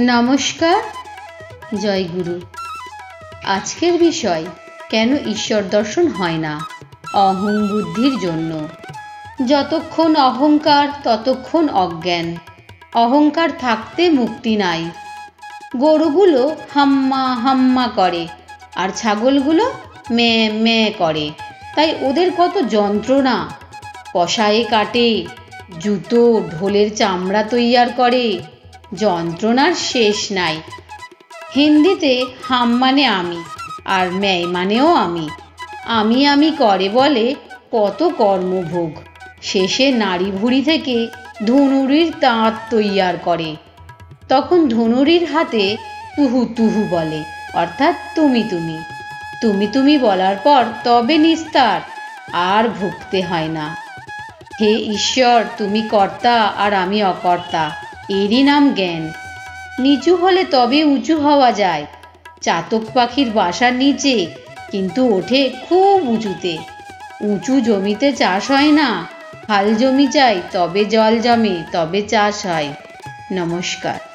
নমস্কার, জয় গুরু। আজকের বিষয়, কেন ঈশ্বর দর্শন হয় না? অহং বুদ্ধির জন্য। যতক্ষণ অহংকার ততক্ষণ অজ্ঞান। অহংকার থাকতে মুক্তি নাই। গরুগুলো হাম্মা হাম্মা করে আর ছাগলগুলো মে মে করে, তাই ওদের কত যন্ত্রণা। কষায়ে কাটে, জুতো ঢোলের চামড়া তৈয়ার করে, যন্ত্রণার শেষ নাই। হিন্দিতে হাম মানে আমি আর ম্যায় মানেও আমি। আমি করে বলে কত কর্মভোগ। শেষে নাড়ি ভুঁড়ি থেকে ধনুরির তাঁত তৈয়ার করে। তখন ধনুরির হাতে তুহু তুহু বলে, অর্থাৎ তুমি তুমি। তুমি তুমি বলার পর তবে নিস্তার, আর ভুগতে হয় না। হে ঈশ্বর, তুমি কর্তা আর আমি অকর্তা, এরই নাম জ্ঞান। নিচু হলে তবে উঁচু হওয়া যায়। চাতক পাখির বাসার নিচে, কিন্তু ওঠে খুব উঁচুতে। উঁচু জমিতে চাষ হয় না, খাল জমি চাই, তবে জল জমে, তবে চাষ হয়। নমস্কার।